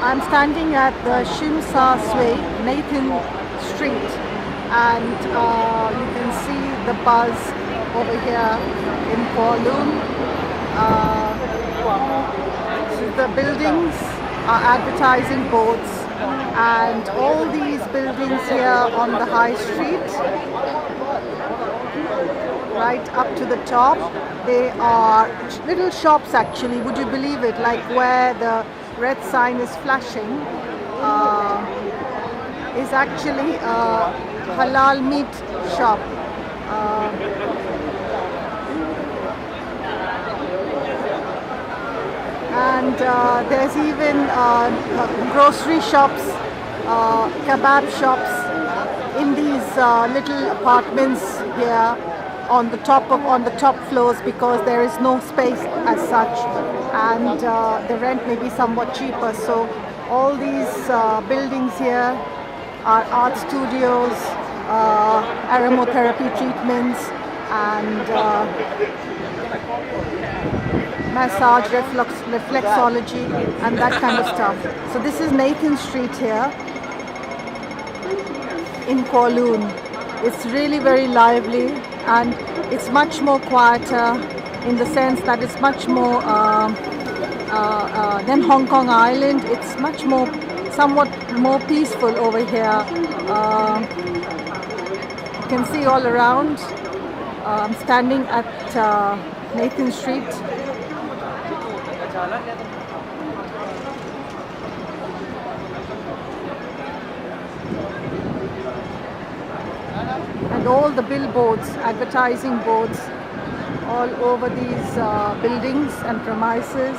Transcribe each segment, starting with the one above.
I'm standing at the Tsimshatsui Nathan Street, and you can see the buzz over here in Kowloon. So the buildings are advertising boards, and all these buildings here on the high street, right up to the top, they are little shops actually, would you believe it, like where the red sign is flashing is actually a halal meat shop. And there's even grocery shops, kebab shops in these little apartments here on the top floors, because there is no space as such, and the rent may be somewhat cheaper. So all these buildings here are art studios, aromatherapy treatments, and massage, reflexology, and that kind of stuff. So this is Nathan Street here in Kowloon. It's really very lively, and it's much more quieter in the sense that it's much more than Hong Kong Island. It's much more, somewhat more peaceful over here. You can see all around. I'm standing at Nathan Street. And all the billboards, advertising boards, all over these buildings and premises.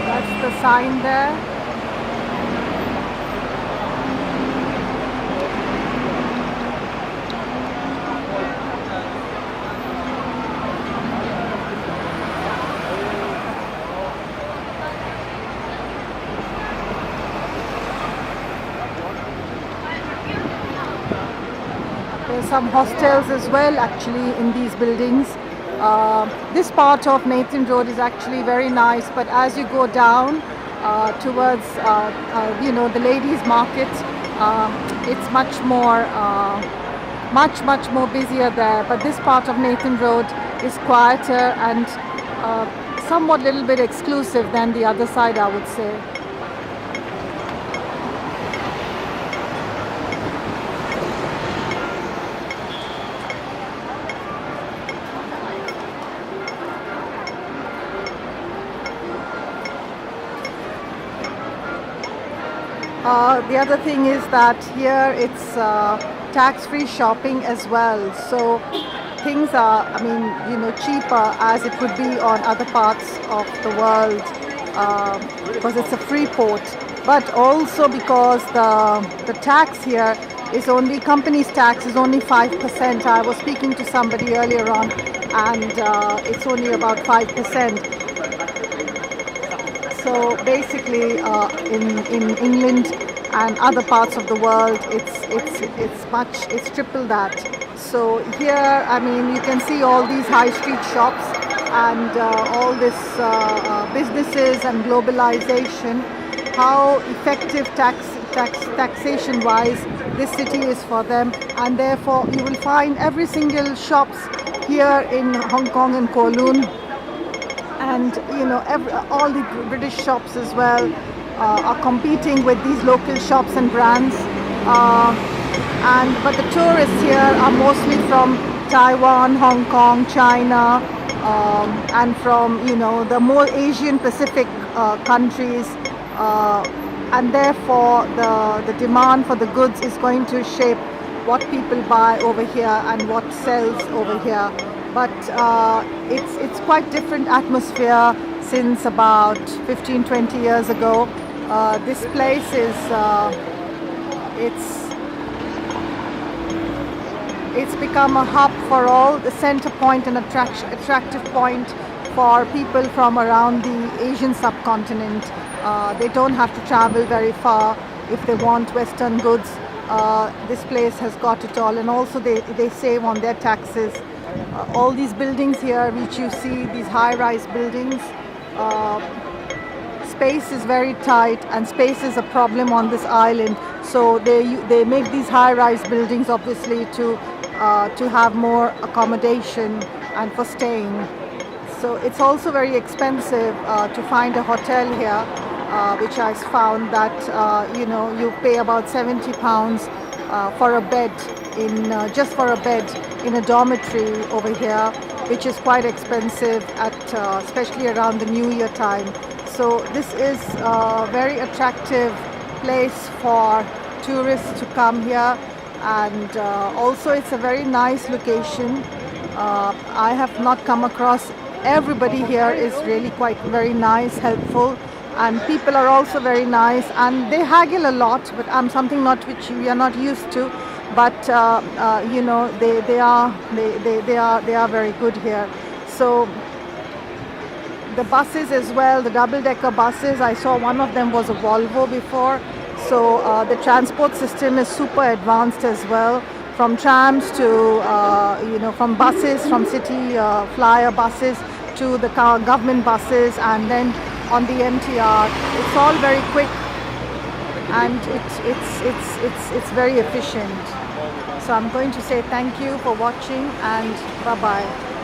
That's the sign there. There's some hostels as well actually in these buildings. This part of Nathan Road is actually very nice, but as you go down towards the ladies' market, it's much more busier there. But this part of Nathan Road is quieter and somewhat little bit exclusive than the other side, I would say. The other thing is that here it's tax-free shopping as well. So things are, cheaper as it would be on other parts of the world, because it's a free port. But also because the tax here is only, company's tax is only 5%. I was speaking to somebody earlier on, and it's only about 5%. So basically, in England and other parts of the world, it's triple that. So here, you can see all these high street shops and all this businesses and globalization. How effective taxation-wise this city is for them, and therefore you will find every single shops here in Hong Kong and Kowloon. And all the British shops as well are competing with these local shops and brands. But the tourists here are mostly from Taiwan, Hong Kong, China, and from the more Asian Pacific countries. And therefore the demand for the goods is going to shape what people buy over here and what sells over here. But it's quite different atmosphere since about 15-20 years ago. This place is it's become a hub for all, the center point and attractive point for people from around the Asian subcontinent. They don't have to travel very far if they want Western goods, this place has got it all. And also they save on their taxes. All these buildings here which you see, these high-rise buildings, space is very tight, and space is a problem on this island. So they make these high-rise buildings obviously to have more accommodation and for staying. So it's also very expensive to find a hotel here, which I found that you pay about £70 for a bed just for a bed in a dormitory over here, which is quite expensive especially around the New Year time. So this is a very attractive place for tourists to come here, and also it's a very nice location. I have not come across, everybody here is really quite very nice, helpful, and people are also very nice, and they haggle a lot, but something not which we are not used to. But they are very good here. So the buses as well, the double-decker buses, I saw one of them was a Volvo before. So the transport system is super advanced as well, from trams to from buses, from city flyer buses to the government buses, and then on the MTR. It's all very quick, and it's very efficient. So I'm going to say thank you for watching, and bye bye.